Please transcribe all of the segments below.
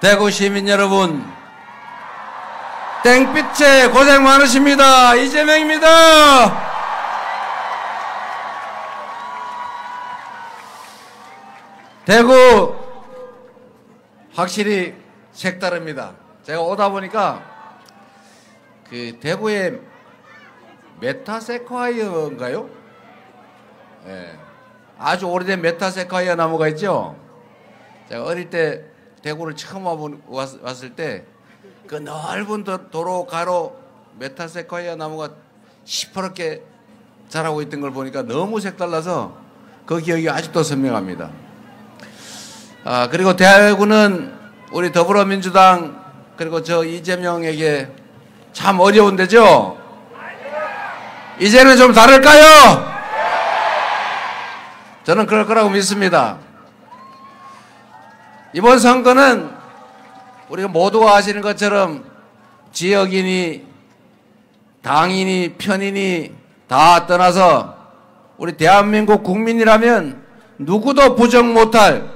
대구 시민 여러분, 땡빛에 고생 많으십니다. 이재명입니다. 대구 확실히 색다릅니다. 제가 오다 보니까 그 대구에 메타세콰이어인가요? 예, 아주 오래된 메타세콰이어 나무가 있죠. 제가 어릴 때 대구를 처음 왔을 때 그 넓은 도로 가로 메타세콰이어 나무가 시퍼렇게 자라고 있던 걸 보니까 너무 색달라서 그 기억이 아직도 선명합니다. 그리고 대구는 우리 더불어민주당 그리고 저 이재명에게 참 어려운 데죠. 이제는 좀 다를까요? 저는 그럴 거라고 믿습니다. 이번 선거는 우리가 모두가 아시는 것처럼 지역이니 당이니 편이니 다 떠나서 우리 대한민국 국민이라면 누구도 부정 못할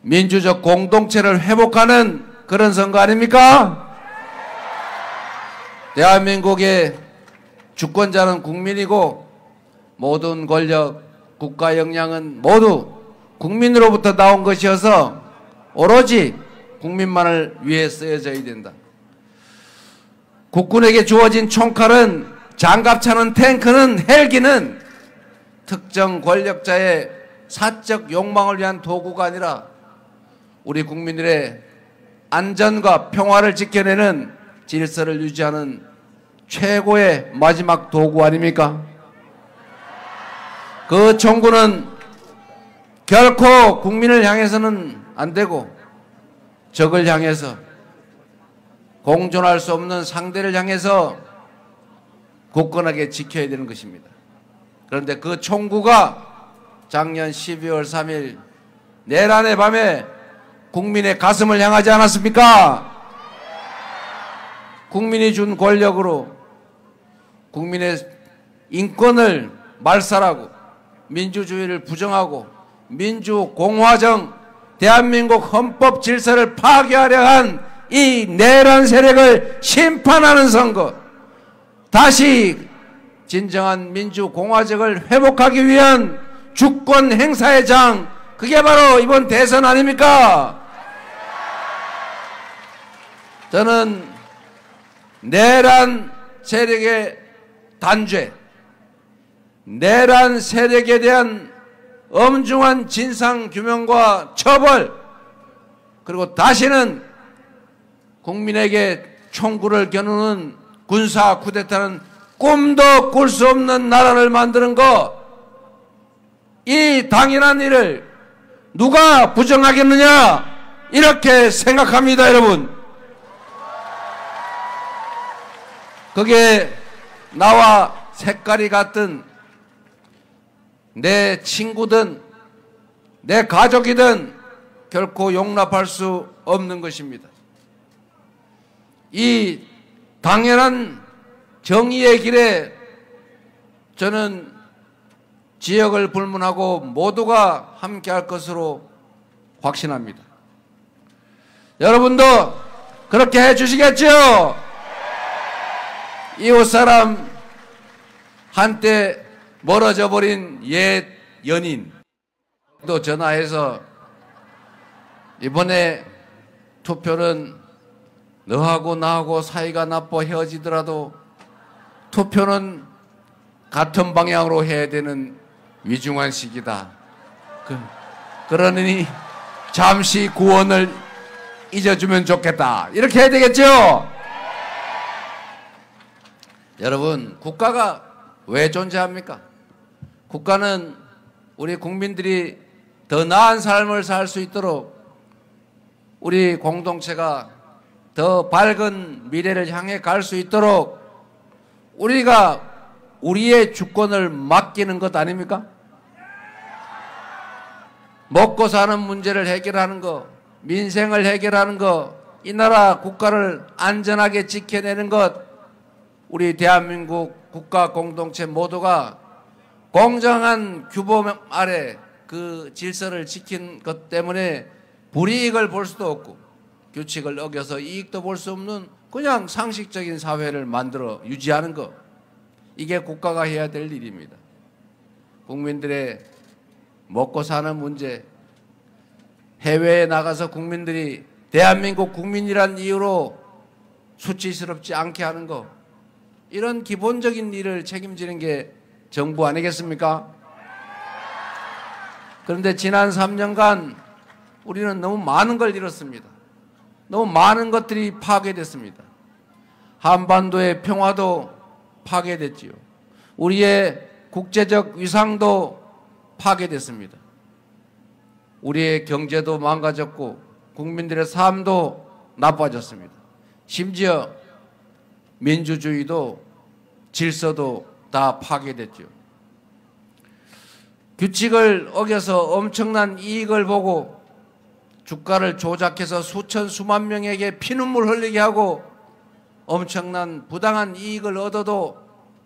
민주적 공동체를 회복하는 그런 선거 아닙니까? 대한민국의 주권자는 국민이고 모든 권력, 국가 역량은 모두 국민으로부터 나온 것이어서 오로지 국민만을 위해 쓰여져야 된다. 국군에게 주어진 총칼은, 장갑차는, 탱크는, 헬기는 특정 권력자의 사적 욕망을 위한 도구가 아니라 우리 국민들의 안전과 평화를 지켜내는 질서를 유지하는 최고의 마지막 도구 아닙니까? 그 총구는 결코 국민을 향해서는 안 되고 적을 향해서, 공존할 수 없는 상대를 향해서 굳건하게 지켜야 되는 것입니다. 그런데 그 총구가 작년 12월 3일 내란의 밤에 국민의 가슴을 향하지 않았습니까? 국민이 준 권력으로 국민의 인권을 말살하고 민주주의를 부정하고 민주공화정 대한민국 헌법 질서를 파괴하려 한 이 내란 세력을 심판하는 선거, 다시 진정한 민주공화정을 회복하기 위한 주권 행사의 장, 그게 바로 이번 대선 아닙니까? 저는 내란 세력의 단죄, 내란 세력에 대한 엄중한 진상규명과 처벌, 그리고 다시는 국민에게 총구를 겨누는 군사 쿠데타는 꿈도 꿀 수 없는 나라를 만드는 것, 이 당연한 일을 누가 부정하겠느냐, 이렇게 생각합니다. 여러분, 그게 나와 색깔이 같은 내 친구든 내 가족이든 결코 용납할 수 없는 것입니다. 이 당연한 정의의 길에 저는 지역을 불문하고 모두가 함께할 것으로 확신합니다. 여러분도 그렇게 해주시겠죠? 이웃사람, 한때 멀어져 버린 옛 연인 또 전화해서 이번에 투표는 너하고 나하고 사이가 나빠 헤어지더라도 투표는 같은 방향으로 해야 되는 위중한 시기다. 그러니 잠시 구원을 잊어주면 좋겠다. 이렇게 해야 되겠죠? 여러분, 국가가 왜 존재합니까? 국가는 우리 국민들이 더 나은 삶을 살 수 있도록, 우리 공동체가 더 밝은 미래를 향해 갈 수 있도록 우리가 우리의 주권을 맡기는 것 아닙니까? 먹고 사는 문제를 해결하는 것, 민생을 해결하는 것, 이 나라 국가를 안전하게 지켜내는 것, 우리 대한민국 국가 공동체 모두가 공정한 규범 아래 그 질서를 지킨 것 때문에 불이익을 볼 수도 없고 규칙을 어겨서 이익도 볼 수 없는 그냥 상식적인 사회를 만들어 유지하는 것, 이게 국가가 해야 될 일입니다. 국민들의 먹고 사는 문제, 해외에 나가서 국민들이 대한민국 국민이란 이유로 수치스럽지 않게 하는 것, 이런 기본적인 일을 책임지는 게 정부 아니겠습니까? 그런데 지난 3년간 우리는 너무 많은 걸 잃었습니다. 너무 많은 것들이 파괴됐습니다. 한반도의 평화도 파괴됐지요. 우리의 국제적 위상도 파괴됐습니다. 우리의 경제도 망가졌고 국민들의 삶도 나빠졌습니다. 심지어 민주주의도 질서도 다 파괴됐죠. 규칙을 어겨서 엄청난 이익을 보고 주가를 조작해서 수천 수만 명에게 피눈물 흘리게 하고 엄청난 부당한 이익을 얻어도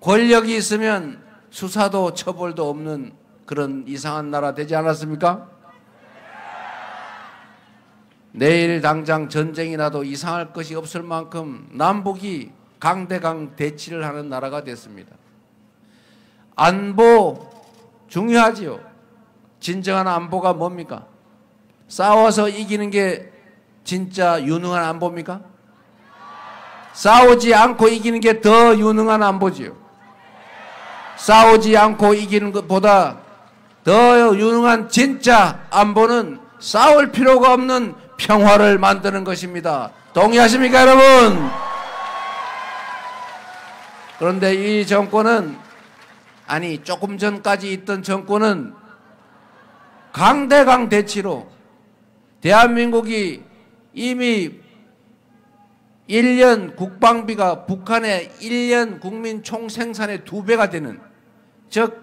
권력이 있으면 수사도 처벌도 없는 그런 이상한 나라 되지 않았습니까? 내일 당장 전쟁이 나도 이상할 것이 없을 만큼 남북이 강대강 대치를 하는 나라가 됐습니다. 안보 중요하지요. 진정한 안보가 뭡니까? 싸워서 이기는 게 진짜 유능한 안보입니까? 싸우지 않고 이기는 게 더 유능한 안보지요. 싸우지 않고 이기는 것보다 더 유능한 진짜 안보는 싸울 필요가 없는 평화를 만드는 것입니다. 동의하십니까, 여러분? 그런데 이 정권은, 아니 조금 전까지 있던 정권은 강대강 대치로 대한민국이 이미 1년 국방비가 북한의 1년 국민 총생산의 2배가 되는, 즉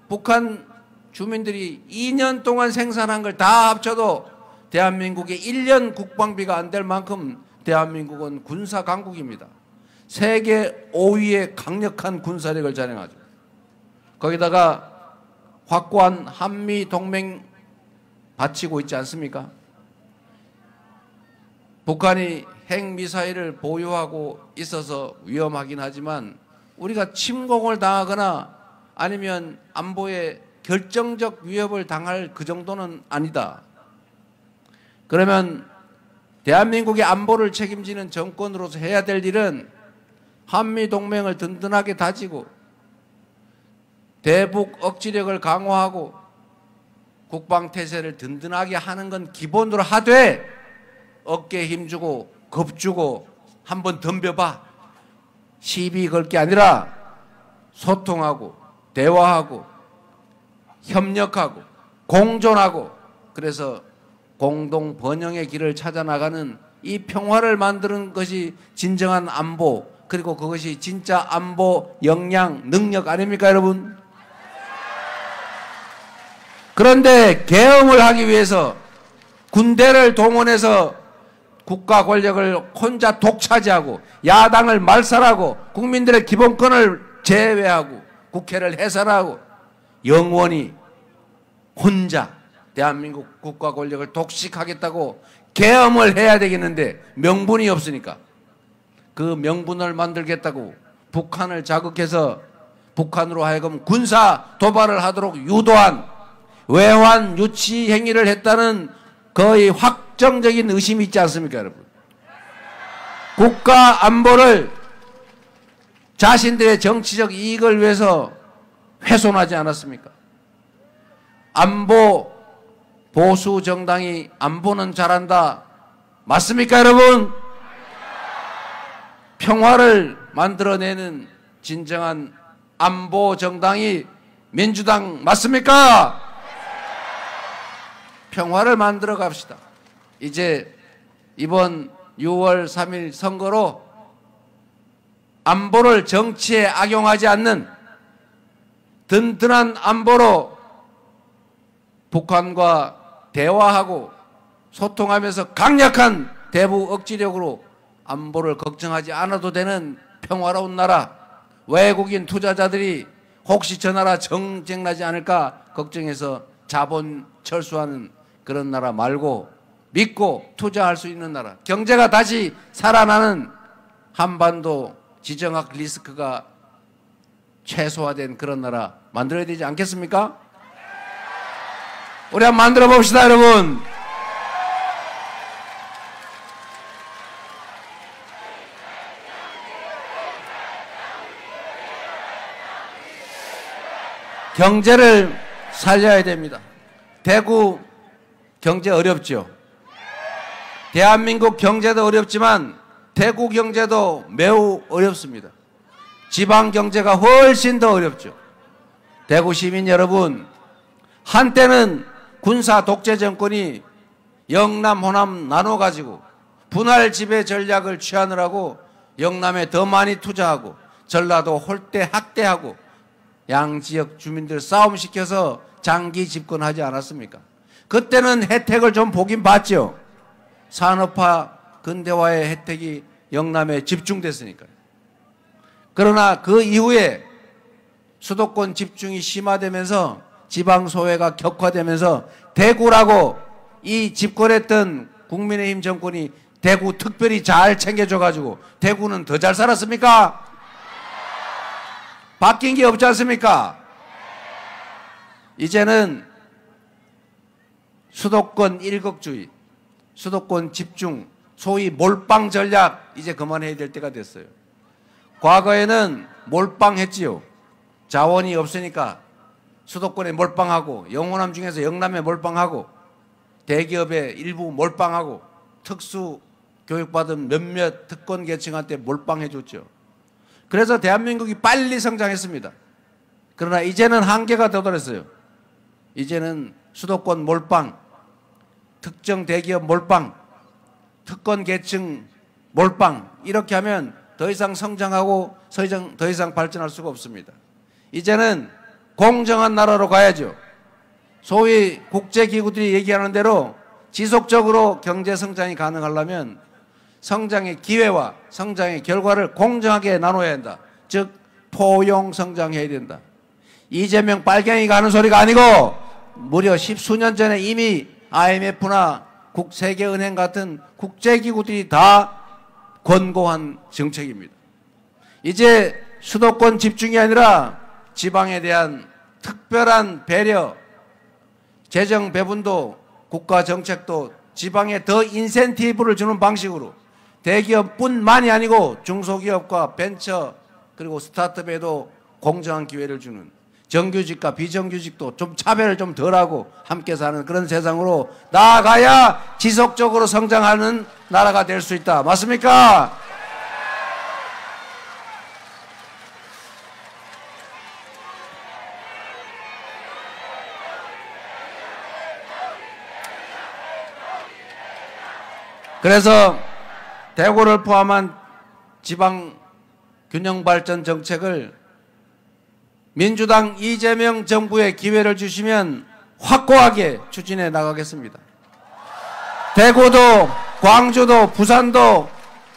북한 주민들이 2년 동안 생산한 걸 다 합쳐도 대한민국의 1년 국방비가 안 될 만큼 대한민국은 군사 강국입니다. 세계 5위의 강력한 군사력을 자랑하죠. 거기다가 확고한 한미 동맹 바치고 있지 않습니까? 북한이 핵미사일을 보유하고 있어서 위험하긴 하지만 우리가 침공을 당하거나 아니면 안보에 결정적 위협을 당할 그 정도는 아니다. 그러면 대한민국의 안보를 책임지는 정권으로서 해야 될 일은 한미동맹을 든든하게 다지고 대북 억지력을 강화하고 국방태세를 든든하게 하는 건 기본으로 하되, 어깨에 힘주고 겁주고 한번 덤벼봐, 시비 걸 게 아니라 소통하고 대화하고 협력하고 공존하고, 그래서 공동 번영의 길을 찾아 나가는 이 평화를 만드는 것이 진정한 안보, 그리고 그것이 진짜 안보 역량, 능력 아닙니까, 여러분? 그런데 계엄을 하기 위해서 군대를 동원해서 국가 권력을 혼자 독차지하고 야당을 말살하고 국민들의 기본권을 제외하고 국회를 해산하고 영원히 혼자 대한민국 국가 권력을 독식하겠다고 계엄을 해야 되겠는데 명분이 없으니까 그 명분을 만들겠다고 북한을 자극해서 북한으로 하여금 군사 도발을 하도록 유도한 외환 유치 행위를 했다는 거의 확정적인 의심이 있지 않습니까, 여러분? 국가 안보를 자신들의 정치적 이익을 위해서 훼손하지 않았습니까? 안보 보수 정당이 안보는 잘한다, 맞습니까, 여러분? 평화를 만들어내는 진정한 안보 정당이 민주당 맞습니까? 평화를 만들어 갑시다. 이제 이번 6월 3일 선거로 안보를 정치에 악용하지 않는 든든한 안보로 북한과 대화하고 소통하면서 강력한 대북 억지력으로 안보를 걱정하지 않아도 되는 평화로운 나라, 외국인 투자자들이 혹시 저 나라 정쟁나지 않을까 걱정해서 자본 철수하는 그런 나라 말고 믿고 투자할 수 있는 나라, 경제가 다시 살아나는 한반도 지정학 리스크가 최소화된 그런 나라 만들어야 되지 않겠습니까? 우리 한번 만들어 봅시다, 여러분. 경제를 살려야 됩니다. 대구 경제 어렵죠. 대한민국 경제도 어렵지만 대구 경제도 매우 어렵습니다. 지방 경제가 훨씬 더 어렵죠. 대구 시민 여러분, 한때는 군사 독재 정권이 영남, 호남 나눠가지고 분할 지배 전략을 취하느라고 영남에 더 많이 투자하고 전라도 홀대 학대하고 양지역 주민들 싸움시켜서 장기 집권하지 않았습니까? 그때는 혜택을 좀 보긴 봤죠. 산업화 근대화의 혜택이 영남에 집중됐으니까요. 그러나 그 이후에 수도권 집중이 심화되면서 지방소외가 격화되면서 대구라고 이 집권했던 국민의힘 정권이 대구 특별히 잘 챙겨줘가지고 대구는 더 잘 살았습니까? 바뀐 게 없지 않습니까? 이제는 수도권 일극주의, 수도권 집중, 소위 몰빵 전략 이제 그만해야 될 때가 됐어요. 과거에는 몰빵했지요. 자원이 없으니까 수도권에 몰빵하고 영호남 중에서 영남에 몰빵하고 대기업에 일부 몰빵하고 특수 교육받은 몇몇 특권 계층한테 몰빵해줬죠. 그래서 대한민국이 빨리 성장했습니다. 그러나 이제는 한계가 도달했어요. 이제는 수도권 몰빵, 특정 대기업 몰빵, 특권 계층 몰빵 이렇게 하면 더 이상 성장하고 더 이상 발전할 수가 없습니다. 이제는 공정한 나라로 가야죠. 소위 국제기구들이 얘기하는 대로 지속적으로 경제 성장이 가능하려면 성장의 기회와 성장의 결과를 공정하게 나눠야 한다. 즉 포용 성장해야 된다. 이재명 빨갱이가 하는 소리가 아니고 무려 십수년 전에 이미 IMF나 세계은행 같은 국제기구들이 다 권고한 정책입니다. 이제 수도권 집중이 아니라 지방에 대한 특별한 배려, 재정 배분도 국가 정책도 지방에 더 인센티브를 주는 방식으로 대기업뿐만이 아니고 중소기업과 벤처 그리고 스타트업에도 공정한 기회를 주는 정규직과 비정규직도 좀 차별을 좀 덜하고 함께 사는 그런 세상으로 나아가야 지속적으로 성장하는 나라가 될 수 있다. 맞습니까? 그래서 대구를 포함한 지방 균형발전 정책을 민주당 이재명 정부에 기회를 주시면 확고하게 추진해 나가겠습니다. 대구도 광주도 부산도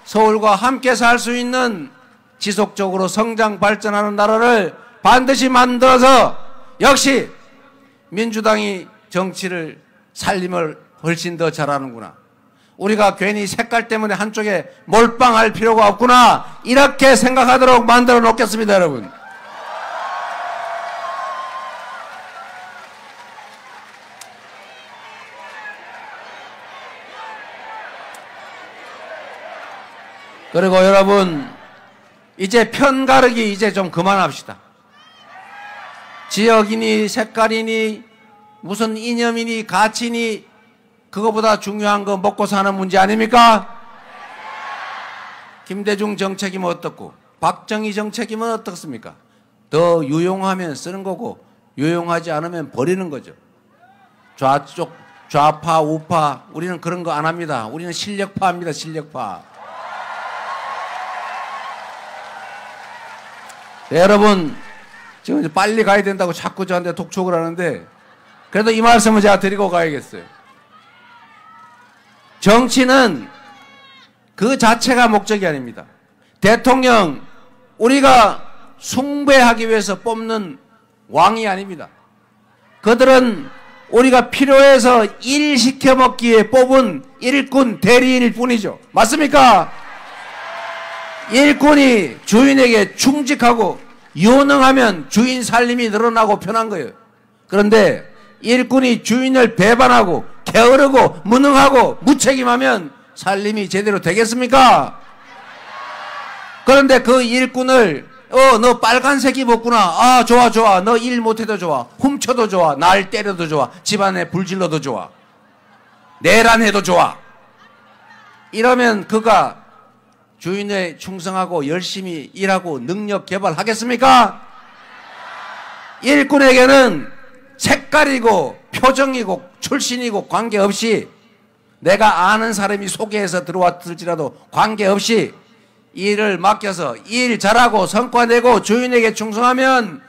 서울과 함께 살 수 있는 지속적으로 성장 발전하는 나라를 반드시 만들어서 역시 민주당이 정치를 살림을 훨씬 더 잘하는구나. 우리가 괜히 색깔 때문에 한쪽에 몰빵할 필요가 없구나. 이렇게 생각하도록 만들어 놓겠습니다, 여러분. 그리고 여러분, 이제 편가르기 이제 좀 그만합시다. 지역이니 색깔이니 무슨 이념이니 가치니 그거보다 중요한 거 먹고 사는 문제 아닙니까? 김대중 정책이면 어떻고 박정희 정책이면 어떻습니까? 더 유용하면 쓰는 거고 유용하지 않으면 버리는 거죠. 좌파 우파 우리는 그런 거 안 합니다. 우리는 실력파입니다. 실력파. 네, 여러분 지금 이제 빨리 가야 된다고 자꾸 저한테 독촉을 하는데 그래도 이 말씀을 제가 드리고 가야겠어요. 정치는 그 자체가 목적이 아닙니다. 대통령 우리가 숭배하기 위해서 뽑는 왕이 아닙니다. 그들은 우리가 필요해서 일 시켜먹기 위해 뽑은 일꾼 대리인일 뿐이죠. 맞습니까? 일꾼이 주인에게 충직하고 유능하면 주인 살림이 늘어나고 편한 거예요. 그런데 일꾼이 주인을 배반하고 게으르고 무능하고 무책임하면 살림이 제대로 되겠습니까? 그런데 그 일꾼을 너 빨간색 입었구나. 아, 좋아 좋아. 너 일 못해도 좋아. 훔쳐도 좋아. 날 때려도 좋아. 집안에 불질러도 좋아. 내란해도 좋아. 이러면 그가 주인에 충성하고 열심히 일하고 능력 개발하겠습니까? 일꾼에게는 색깔이고 표정이고 출신이고 관계없이, 내가 아는 사람이 소개해서 들어왔을지라도 관계없이 일을 맡겨서 일 잘하고 성과 내고 주인에게 충성하면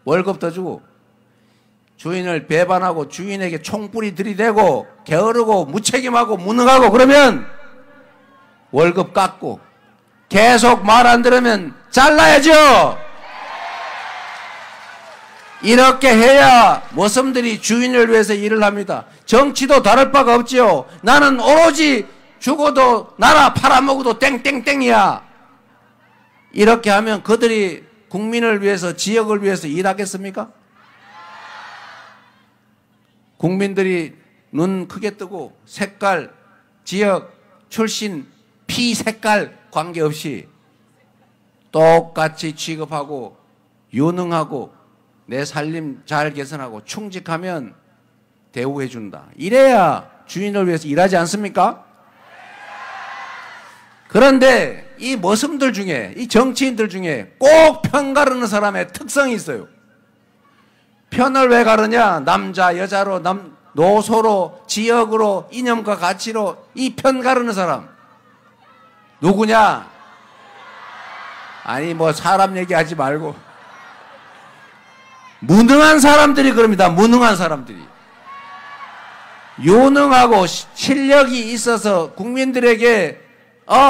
월급 더 주고, 주인을 배반하고 주인에게 총뿌리 들이대고 게으르고 무책임하고 무능하고 그러면 월급 깎고, 계속 말 안 들으면 잘라야죠. 이렇게 해야 머슴들이 주인을 위해서 일을 합니다. 정치도 다를 바가 없지요. 나는 오로지 죽어도 나라 팔아먹어도 땡땡땡이야. 이렇게 하면 그들이 국민을 위해서, 지역을 위해서 일하겠습니까? 국민들이 눈 크게 뜨고 색깔, 지역, 출신, 피 색깔 관계없이 똑같이 취급하고 유능하고 내 살림 잘 개선하고 충직하면 대우해 준다. 이래야 주인을 위해서 일하지 않습니까? 그런데 이 머슴들 중에, 이 정치인들 중에 꼭 편 가르는 사람의 특성이 있어요. 편을 왜 가르냐? 남자, 여자로, 노소로, 지역으로, 이념과 가치로 이 편 가르는 사람. 누구냐? 아니, 뭐 사람 얘기하지 말고. 무능한 사람들이 그럽니다. 무능한 사람들이. 유능하고 실력이 있어서 국민들에게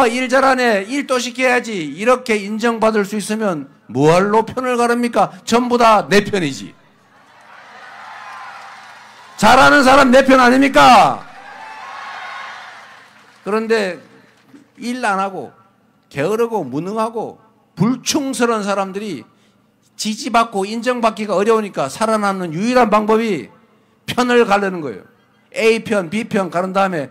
일 잘하네, 일도 시켜야지, 이렇게 인정받을 수 있으면 뭐할로 편을 가릅니까? 전부 다 내 편이지. 잘하는 사람 내 편 아닙니까? 그런데 일 안 하고 게으르고 무능하고 불충스러운 사람들이 지지받고 인정받기가 어려우니까 살아남는 유일한 방법이 편을 가르는 거예요. A편, B편 가른 다음에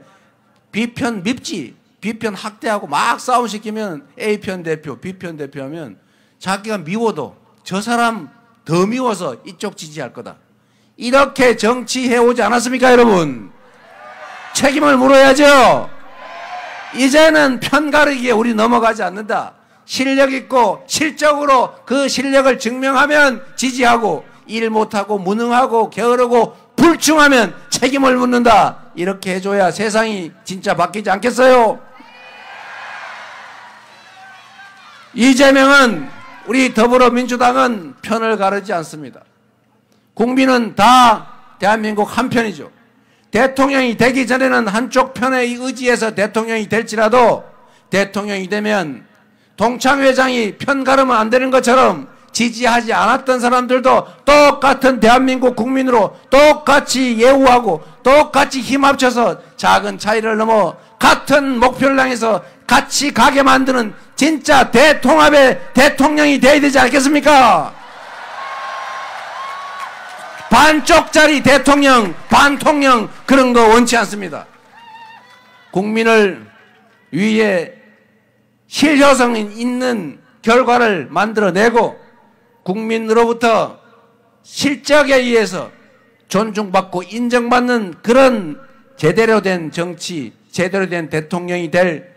B편 밉지. B편 학대하고 막 싸움시키면 A편 대표, B편 대표하면 자기가 미워도 저 사람 더 미워서 이쪽 지지할 거다. 이렇게 정치해오지 않았습니까, 여러분? 책임을 물어야죠. 이제는 편 가르기에 우리 넘어가지 않는다. 실력 있고 실적으로 그 실력을 증명하면 지지하고, 일 못하고 무능하고 게으르고 불충하면 책임을 묻는다. 이렇게 해줘야 세상이 진짜 바뀌지 않겠어요? 이재명은, 우리 더불어민주당은 편을 가르지 않습니다. 국민은 다 대한민국 한 편이죠. 대통령이 되기 전에는 한쪽 편에 의지해서 대통령이 될지라도 대통령이 되면 동창 회장이 편 가르면 안 되는 것처럼 지지하지 않았던 사람들도 똑같은 대한민국 국민으로 똑같이 예우하고 똑같이 힘 합쳐서 작은 차이를 넘어 같은 목표를 향해서 같이 가게 만드는 진짜 대통합의 대통령이 돼야 되지 않겠습니까? 반쪽짜리 대통령, 반통령 그런 거 원치 않습니다. 국민을 위해 실효성 있는 결과를 만들어내고 국민으로부터 실적에 의해서 존중받고 인정받는 그런 제대로 된 정치, 제대로 된 대통령이 될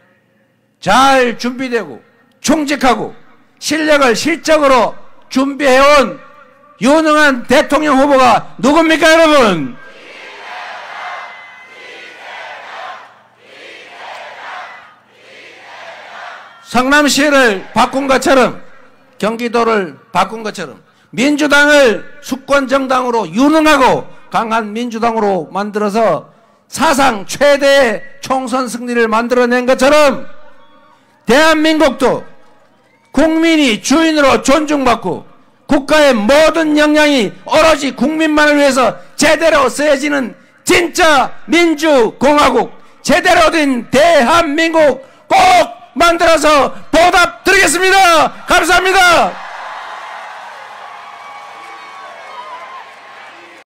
잘 준비되고 충직하고 실력을 실적으로 준비해온 유능한 대통령 후보가 누굽니까, 여러분? 성남시를 바꾼 것처럼, 경기도를 바꾼 것처럼 민주당을 수권정당으로 유능하고 강한 민주당으로 만들어서 사상 최대의 총선 승리를 만들어낸 것처럼 대한민국도 국민이 주인으로 존중받고 국가의 모든 역량이 오로지 국민만을 위해서 제대로 쓰여지는 진짜 민주공화국, 제대로 된 대한민국 꼭 만들어서 보답 드리겠습니다. 감사합니다.